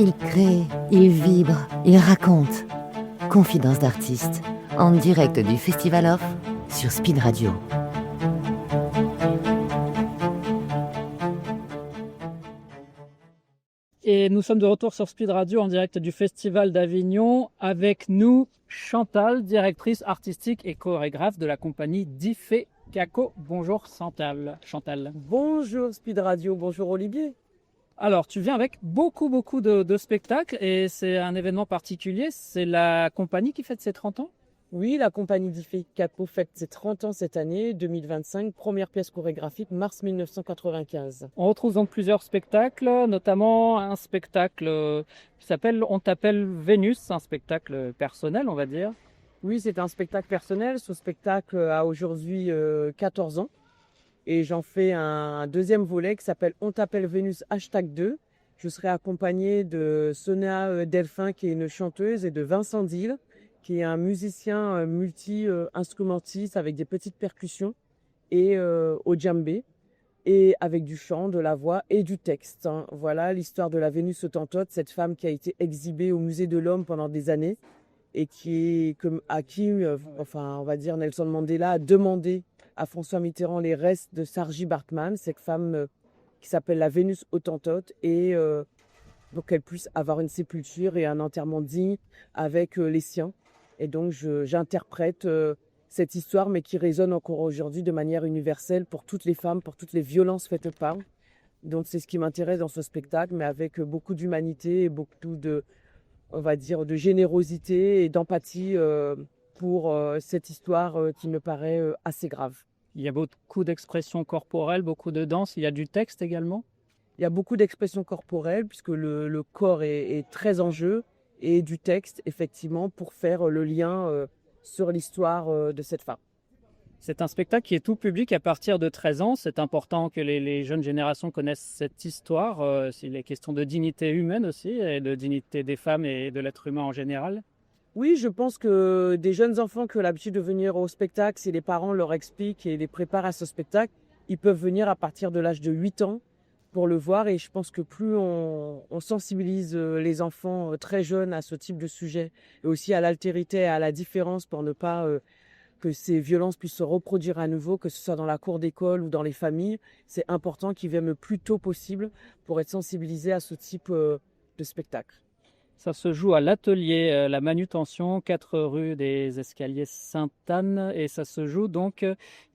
Il crée, il vibre, il raconte. Confidence d'artiste, en direct du Festival Off sur Speed Radio. Et nous sommes de retour sur Speed Radio en direct du Festival d'Avignon. Avec nous, Chantal, directrice artistique et chorégraphe de la compagnie Diffé Caco. Bonjour Chantal. Bonjour Speed Radio, bonjour Olivier. Alors, tu viens avec beaucoup de spectacles et c'est un événement particulier. C'est la compagnie qui fête ses 30 ans? Oui, la compagnie Diffé Caco fête ses 30 ans cette année, 2025, première pièce chorégraphique, mars 1995. On retrouve donc plusieurs spectacles, notamment un spectacle qui s'appelle On t'appelle Vénus, un spectacle personnel, on va dire. Oui, c'est un spectacle personnel. Ce spectacle a aujourd'hui 14 ans. Et j'en fais un deuxième volet qui s'appelle On t'appelle Vénus #2. Je serai accompagnée de Sonia Delphin, qui est une chanteuse, et de Vincent Dille, qui est un musicien multi-instrumentiste avec des petites percussions et au djembé, et avec du chant, de la voix et du texte. Hein. Voilà l'histoire de la Vénus Hottentote, cette femme qui a été exhibée au Musée de l'Homme pendant des années et à qui on va dire, Nelson Mandela a demandé à François Mitterrand les restes de Saartjie Baartman, cette femme qui s'appelle la Vénus Hottentote, et pour qu'elle puisse avoir une sépulture et un enterrement digne avec les siens. Et donc j'interprète cette histoire, mais qui résonne encore aujourd'hui de manière universelle pour toutes les femmes, pour toutes les violences faites aux femmes. Donc c'est ce qui m'intéresse dans ce spectacle, mais avec beaucoup d'humanité et beaucoup on va dire, de générosité et d'empathie pour cette histoire qui me paraît assez grave. Il y a beaucoup d'expressions corporelles, beaucoup de danse, il y a du texte également. Il y a beaucoup d'expressions corporelles puisque le corps est très en jeu, et du texte, effectivement, pour faire le lien sur l'histoire de cette femme. C'est un spectacle qui est tout public à partir de 13 ans. C'est important que les jeunes générations connaissent cette histoire. Il est question de dignité humaine aussi, et de dignité des femmes et de l'être humain en général. Oui, je pense que des jeunes enfants qui ont l'habitude de venir au spectacle, si les parents leur expliquent et les préparent à ce spectacle, ils peuvent venir à partir de l'âge de 8 ans pour le voir. Et je pense que plus on sensibilise les enfants très jeunes à ce type de sujet, et aussi à l'altérité et à la différence, pour ne pas que ces violences puissent se reproduire à nouveau, que ce soit dans la cour d'école ou dans les familles, c'est important qu'ils viennent le plus tôt possible pour être sensibilisés à ce type de spectacle. Ça se joue à l'atelier La Manutention, 4 rue des Escaliers Sainte-Anne, et ça se joue donc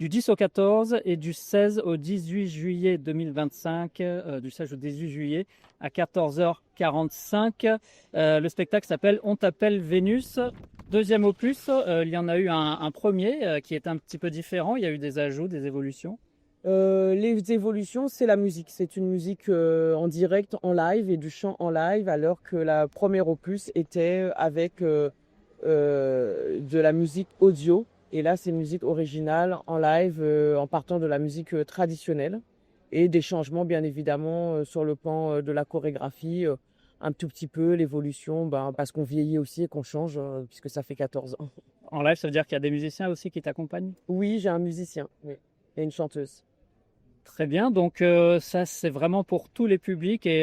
du 10 au 14 et du 16 au 18 juillet 2025, du 16 au 18 juillet à 14h45. Le spectacle s'appelle On t'appelle Vénus. Deuxième opus, il y en a eu un premier qui est un petit peu différent, il y a eu des ajouts, des évolutions. Les évolutions, c'est la musique. C'est une musique en direct, en live, et du chant en live, alors que la première opus était avec de la musique audio. Et là, c'est une musique originale en live, en partant de la musique traditionnelle. Et des changements, bien évidemment, sur le plan de la chorégraphie, un tout petit peu, l'évolution, parce qu'on vieillit aussi et qu'on change, puisque ça fait 14 ans. En live, ça veut dire qu'il y a des musiciens aussi qui t'accompagnent? Oui, j'ai un musicien, oui, et une chanteuse. Très bien, donc ça c'est vraiment pour tous les publics, et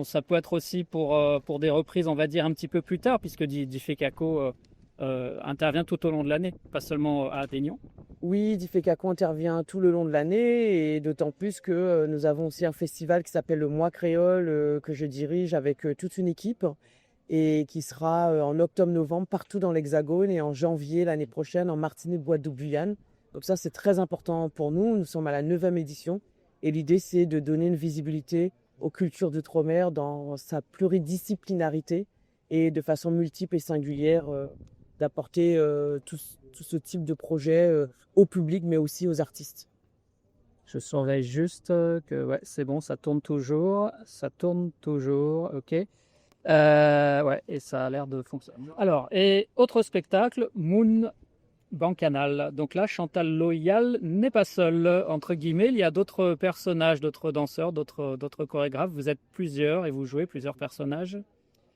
ça peut être aussi pour des reprises, on va dire, un petit peu plus tard, puisque Diffé Caco intervient tout au long de l'année, pas seulement à Avignon. Oui, Diffé Caco intervient tout le long de l'année, et d'autant plus que nous avons aussi un festival qui s'appelle le Mois Créole, que je dirige avec toute une équipe, et qui sera en octobre-novembre partout dans l'Hexagone, et en janvier l'année prochaine en Martinique-Guadeloupe-Guyane. Donc ça, c'est très important pour nous. Nous sommes à la 9e édition, et l'idée, c'est de donner une visibilité aux cultures d'outre-mer dans sa pluridisciplinarité, et de façon multiple et singulière, d'apporter tout ce type de projet au public, mais aussi aux artistes. Je surveille juste que ouais, c'est bon, ça tourne toujours, ok. Ouais, et ça a l'air de fonctionner. Alors, et autre spectacle, Moon Bancanal. Donc là, Chantal Loyal n'est pas seule, entre guillemets. Il y a d'autres personnages, d'autres danseurs, d'autres chorégraphes. Vous êtes plusieurs et vous jouez plusieurs personnages.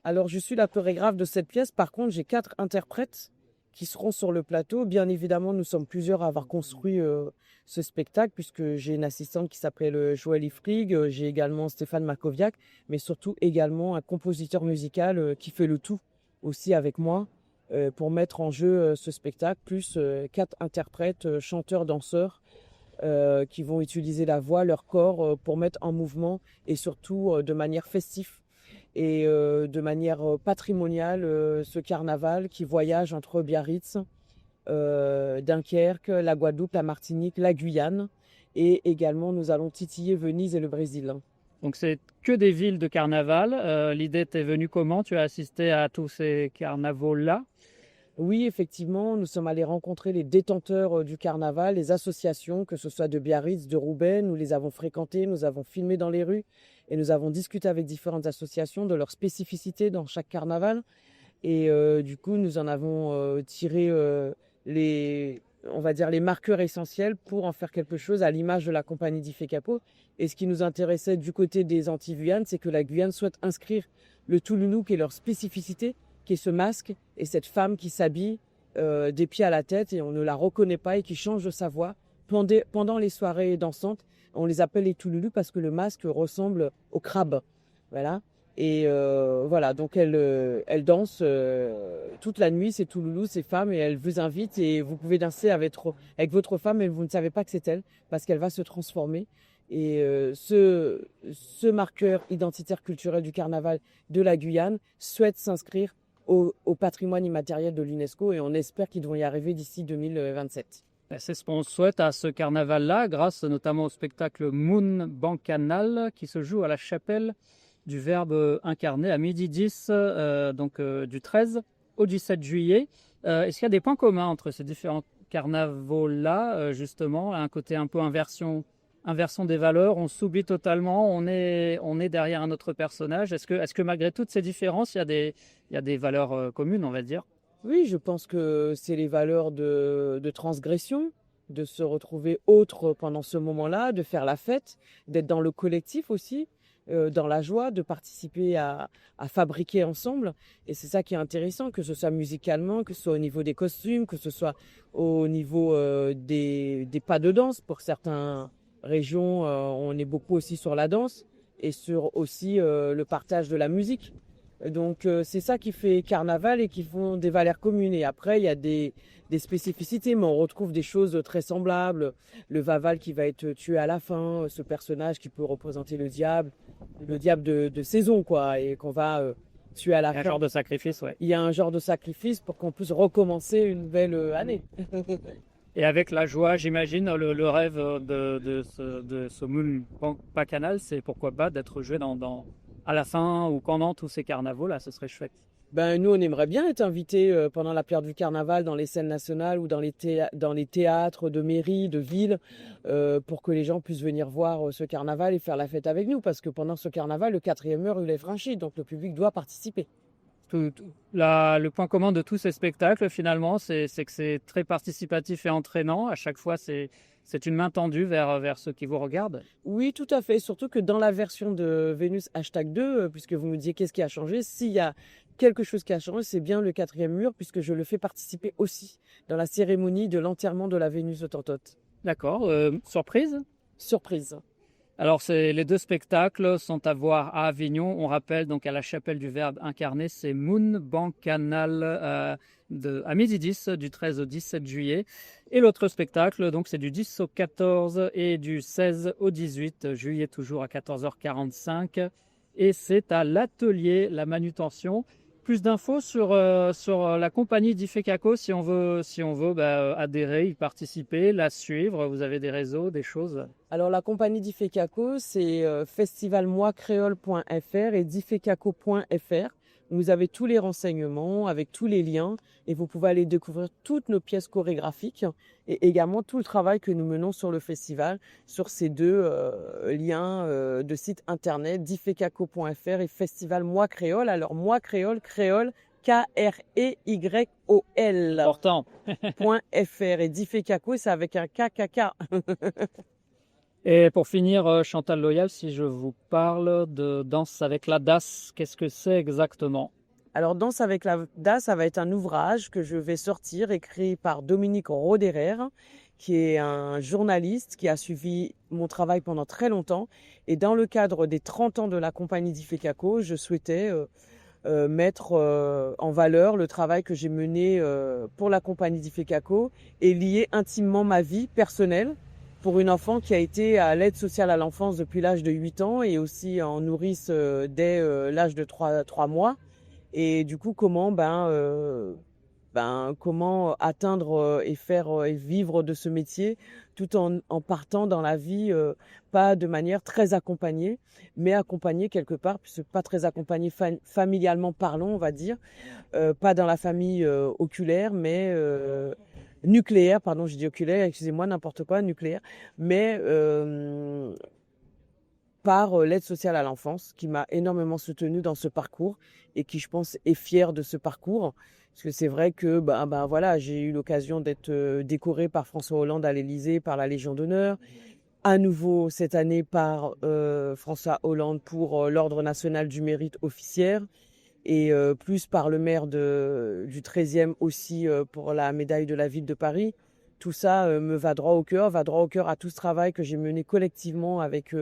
Alors, je suis la chorégraphe de cette pièce. Par contre, j'ai 4 interprètes qui seront sur le plateau. Bien évidemment, nous sommes plusieurs à avoir construit ce spectacle, puisque j'ai une assistante qui s'appelle Joëlle Ifrig, j'ai également Stéphane Makoviak, mais surtout également un compositeur musical qui fait le tout aussi avec moi pour mettre en jeu ce spectacle, plus 4 interprètes, chanteurs, danseurs, qui vont utiliser la voix, leur corps pour mettre en mouvement et surtout de manière festive et de manière patrimoniale ce carnaval qui voyage entre Biarritz, Dunkerque, la Guadeloupe, la Martinique, la Guyane et également nous allons titiller Venise et le Brésil. Donc c'est que des villes de carnaval. L'idée t'est venue comment? Tu as assisté à tous ces carnavals-là? Oui, effectivement, nous sommes allés rencontrer les détenteurs du carnaval, les associations, que ce soit de Biarritz, de Roubaix. Nous les avons fréquentés, nous avons filmé dans les rues et nous avons discuté avec différentes associations de leurs spécificités dans chaque carnaval. Et du coup, nous en avons tiré on va dire les marqueurs essentiels pour en faire quelque chose à l'image de la compagnie d'Ifecapo. Et ce qui nous intéressait du côté des Antilles-Guyane, c'est que la Guyane souhaite inscrire le Touloulou, qui est leur spécificité, qui est ce masque et cette femme qui s'habille des pieds à la tête et on ne la reconnaît pas et qui change de sa voix pendant les soirées dansantes. On les appelle les Touloulous parce que le masque ressemble au crabe. Voilà. Et voilà, donc elle danse toute la nuit, ces Touloulous, ces femmes, et elle vous invite et vous pouvez danser avec votre femme et vous ne savez pas que c'est elle parce qu'elle va se transformer. Et ce marqueur identitaire culturel du carnaval de la Guyane souhaite s'inscrire au patrimoine immatériel de l'UNESCO et on espère qu'ils vont y arriver d'ici 2027. C'est ce qu'on souhaite à ce carnaval-là, grâce notamment au spectacle Moon Bancanal qui se joue à la chapelle du Verbe incarné à 12h10, du 13 au 17 juillet. Est-ce qu'il y a des points communs entre ces différents carnavals-là, justement, un côté un peu inversion des valeurs, on s'oublie totalement, on est derrière un autre personnage. Est-ce que malgré toutes ces différences, il y a des valeurs communes, on va dire? Oui, je pense que c'est les valeurs de transgression, de se retrouver autre pendant ce moment-là, de faire la fête, d'être dans le collectif aussi, dans la joie, de participer à fabriquer ensemble. Et c'est ça qui est intéressant, que ce soit musicalement, que ce soit au niveau des costumes, que ce soit au niveau des pas de danse. Pour certaines régions, on est beaucoup aussi sur la danse et sur aussi le partage de la musique. Donc c'est ça qui fait carnaval et qui font des valeurs communes. Et après, il y a des spécificités, mais on retrouve des choses très semblables. Le Vaval qui va être tué à la fin, ce personnage qui peut représenter le diable de saison, quoi, et qu'on va tuer à la fin. Un genre de sacrifice, ouais. Il y a un genre de sacrifice pour qu'on puisse recommencer une nouvelle année. Et avec la joie, j'imagine, le rêve de ce Moon Bacchanal, c'est pourquoi pas d'être joué à la fin ou pendant tous ces carnavals, là, ce serait chouette. Ben, nous, on aimerait bien être invités pendant la période du carnaval dans les scènes nationales ou dans les théâtres de mairie, de ville, pour que les gens puissent venir voir ce carnaval et faire la fête avec nous. Parce que pendant ce carnaval, le 4e heure, il est franchi, donc le public doit participer. Le point commun de tous ces spectacles, finalement, c'est que c'est très participatif et entraînant. À chaque fois, c'est une main tendue vers ceux qui vous regardent. Oui, tout à fait. Surtout que dans la version de Vénus #2, puisque vous me disiez qu'est-ce qui a changé, s'il y a quelque chose qui a changé, c'est bien le 4e mur, puisque je le fais participer aussi dans la cérémonie de l'enterrement de la Vénus Autantote. D'accord. Surprise? Surprise. Alors, les deux spectacles sont à voir à Avignon. On rappelle donc à la chapelle du Verbe incarné, c'est Moon Bancanal à 12h10 du 13 au 17 juillet. Et l'autre spectacle, donc c'est du 10 au 14 et du 16 au 18 juillet, toujours à 14h45. Et c'est à l'atelier La Manutention. Plus d'infos sur la compagnie d'Ifecaco si on veut adhérer, y participer, la suivre. Vous avez des réseaux, des choses? Alors la compagnie d'Ifecaco, c'est festivalmoicréole.fr et difecaco.fr. Vous avez tous les renseignements avec tous les liens et vous pouvez aller découvrir toutes nos pièces chorégraphiques et également tout le travail que nous menons sur le festival sur ces deux liens de site internet difecaco.fr et Festival Moi Créole. Alors Moi Créole, créole K-R-E-Y-O-L. Important. .fr et Difecaco, c'est avec un KKK. Et pour finir, Chantal Loyal, si je vous parle de danse avec la DAS, qu'est-ce que c'est exactement? Alors, Danse avec la DA, ça va être un ouvrage que je vais sortir, écrit par Dominique Roderer, qui est un journaliste qui a suivi mon travail pendant très longtemps. Et dans le cadre des 30 ans de la compagnie d'Ifekako, je souhaitais mettre en valeur le travail que j'ai mené pour la compagnie d'Ifekako et lier intimement ma vie personnelle pour une enfant qui a été à l'aide sociale à l'enfance depuis l'âge de 8 ans et aussi en nourrice dès l'âge de 3 mois. Et du coup, comment comment atteindre et faire et vivre de ce métier tout en partant dans la vie pas de manière très accompagnée, mais accompagnée quelque part, puisque pas très accompagnée familialement parlant, on va dire, pas dans la famille oculaire, mais nucléaire, pardon, j'ai dit oculaire, excusez-moi, n'importe quoi, nucléaire, mais par l'aide sociale à l'enfance, qui m'a énormément soutenue dans ce parcours et qui, je pense, est fière de ce parcours. Parce que c'est vrai que voilà, j'ai eu l'occasion d'être décorée par François Hollande à l'Élysée par la Légion d'honneur. À nouveau, cette année, par François Hollande pour l'Ordre national du mérite officiel. Et plus par le maire du 13e aussi pour la médaille de la ville de Paris. Tout ça me va droit au cœur à tout ce travail que j'ai mené collectivement avec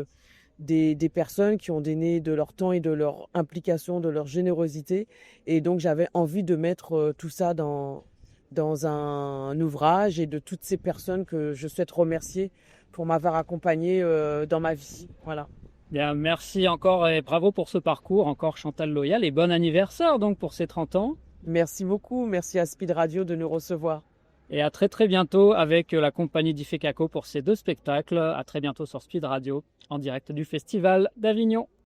des personnes qui ont donné de leur temps et de leur implication, de leur générosité. Et donc, j'avais envie de mettre tout ça dans un ouvrage et de toutes ces personnes que je souhaite remercier pour m'avoir accompagnée dans ma vie. Voilà. Bien, merci encore et bravo pour ce parcours, encore Chantal Loyal, et bon anniversaire donc pour ces 30 ans. Merci beaucoup, merci à Speed Radio de nous recevoir. Et à très bientôt avec la compagnie d'Ifekako pour ces 2 spectacles. À très bientôt sur Speed Radio, en direct du Festival d'Avignon.